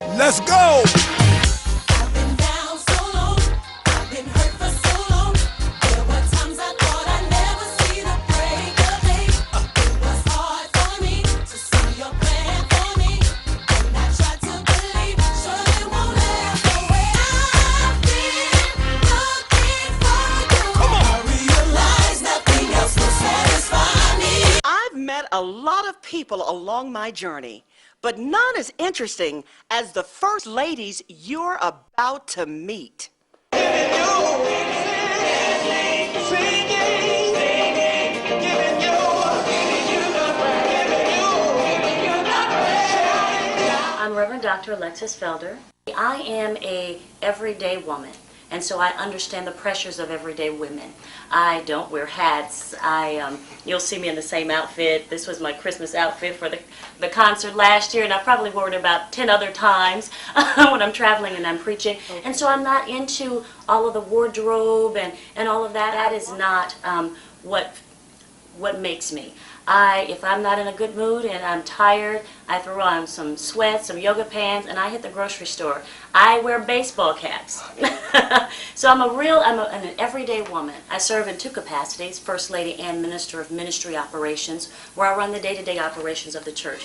Let's go! I've been down so long, I've been hurt for so long. There were times I thought I'd never see the break of day. It was hard for me to see your plan for me, and I tried to believe, surely won't let go away. I've been looking for you. Come on. I realize nothing else will satisfy me. I've met a lot of people along my journey, but none as interesting as the first ladies you're about to meet. I'm Reverend Dr. Alexis Felder. I am a everyday woman, and so I understand the pressures of everyday women. I don't wear hats. You'll see me in the same outfit. This was my Christmas outfit for the concert last year, and I probably wore it about 10 other times when I'm traveling and I'm preaching. And so I'm not into all of the wardrobe and all of that. That is not what makes me. If I'm not in a good mood and I'm tired, I throw on some sweats, some yoga pants, and I hit the grocery store. I wear baseball caps. So I'm an everyday woman. I serve in two capacities, First Lady and Minister of Ministry Operations, where I run the day-to-day operations of the church.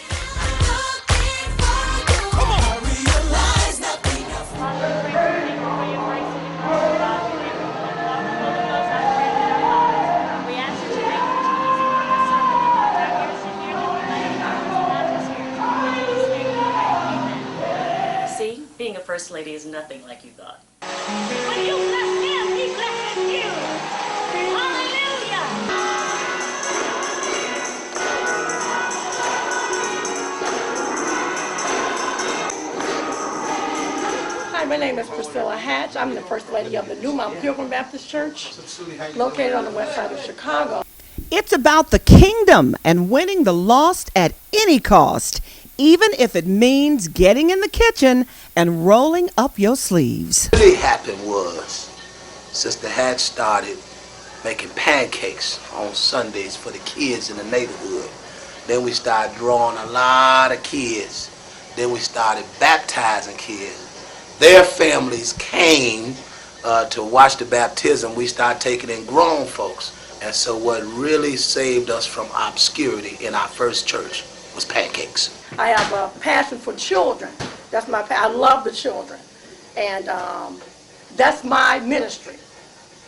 I realize nothing else. See, being a First Lady is nothing like you thought. When you bless him, he blesses you. Hallelujah. Hi, my name is Priscilla Hatch. I'm the First Lady of the New Mount Pilgrim Baptist Church, located on the west side of Chicago. It's about the kingdom and winning the lost at any cost, even if it means getting in the kitchen and rolling up your sleeves. What really happened was Sister Hatch started making pancakes on Sundays for the kids in the neighborhood. Then we started drawing a lot of kids. Then we started baptizing kids. Their families came to watch the baptism. We started taking in grown folks. And so what really saved us from obscurity in our first church was pancakes. I have a passion for children. That's my I love the children. And that's my ministry,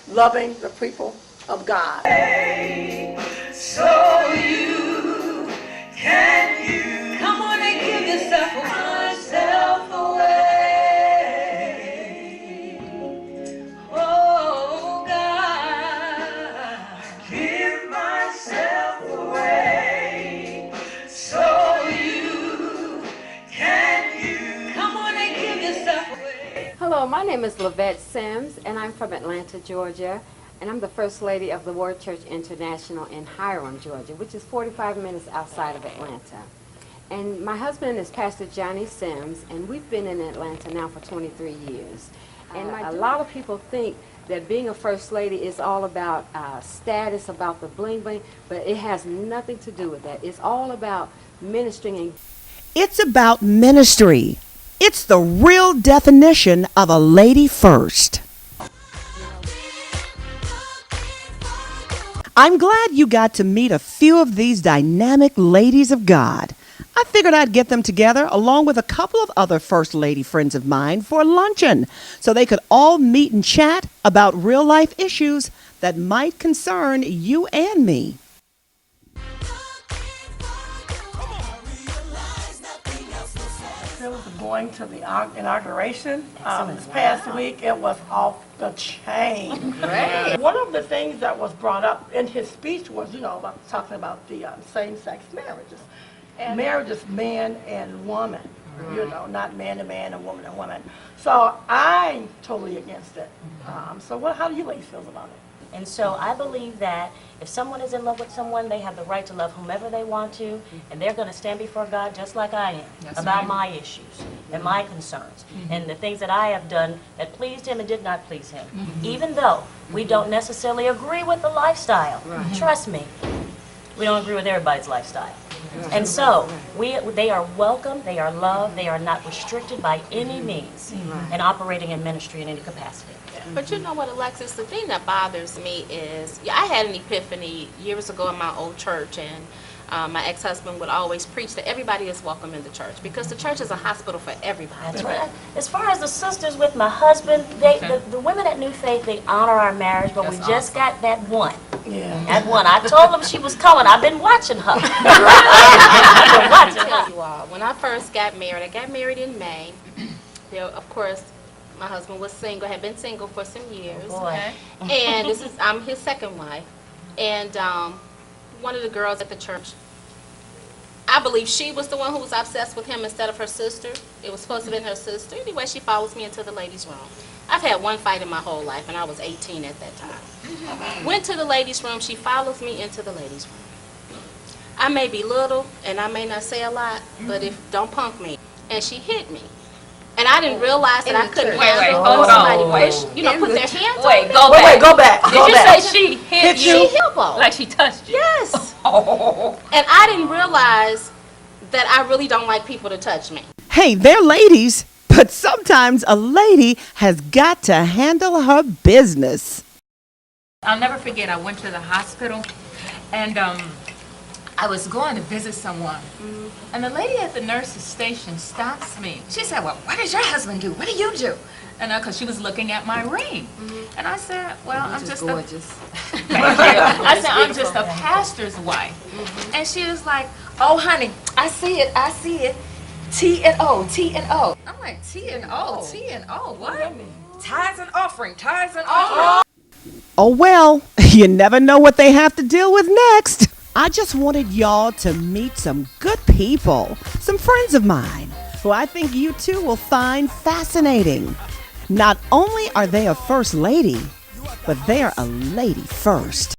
loving the people of God. So you can come on and give yourself myself away. Oh God, give myself away. So you can come on and give yourself away. Hello, my name is Lavette Sims, and I'm from Atlanta, Georgia, and I'm the First Lady of the Word Church International in Hiram, Georgia, which is 45 minutes outside of Atlanta. And my husband is Pastor Johnny Sims, and we've been in Atlanta now for 23 years. And a lot of people think that being a First Lady is all about status, about the bling bling, but it has nothing to do with that. It's all about ministering and It's about ministry. It's the real definition of a lady first. I'm glad you got to meet a few of these dynamic ladies of God. I figured I'd get them together along with a couple of other First Lady friends of mine for luncheon so they could all meet and chat about real life issues that might concern you and me. It was going to the inauguration this past week. It was off the chain. Great. One of the things that was brought up in his speech was, about talking about the same-sex marriages. And marriages, man and woman, not man to man and woman to woman. So I'm totally against it. How do you ladies feel about it? And so I believe that if someone is in love with someone, they have the right to love whomever they want to, and they're going to stand before God just like I am about my issues and my concerns and the things that I have done that pleased him and did not please him. Even though we don't necessarily agree with the lifestyle. Trust me, we don't agree with everybody's lifestyle. And so they are welcome, they are loved, they are not restricted by any means in operating in ministry in any capacity. But you know what, Alexis, the thing that bothers me is, I had an epiphany years ago in my old church, and my ex-husband would always preach that everybody is welcome in the church, because the church is a hospital for everybody. That's right. As far as the sisters with my husband, the women at New Faith, they honor our marriage, but we just got that one. Yeah. That one. I told them she was coming. I've been watching her. I've been watching I'll tell her. you all, when I first got married, I got married in May. There, of course, my husband was single, had been single for some years. Boy. And I'm his second wife. And one of the girls at the church, I believe she was the one who was obsessed with him instead of her sister. It was supposed to have been her sister. Anyway, she follows me into the ladies' room. I've had one fight in my whole life, and I was 18 at that time. Went to the ladies' room. She follows me into the ladies' room. I may be little, and I may not say a lot, but don't punk me. And she hit me. And I didn't realize that I couldn't handle hold somebody on, push, put their hands on Wait, me. go back. Go back. Did you say she hit She you? elbowed. Like she touched you? Yes. Oh. And I didn't realize that I really don't like people to touch me. Hey, they're ladies, but sometimes a lady has got to handle her business. I'll never forget, I went to the hospital, and I was going to visit someone. And the lady at the nurse's station stops me. She said, well, what does your husband do? What do you do? And because she was looking at my ring. And I said, well, I'm just gorgeous. Thank you. I said, I'm just a pastor's wife. And she was like, oh, honey, I see it, I see it. T&O, T&O. I'm like, T&O, T&O, what? Tithes and offering, tithes and offering. Oh well, you never know what they have to deal with next. I just wanted y'all to meet some good people, some friends of mine, who I think you too will find fascinating. Not only are they a first lady, but they're a lady first.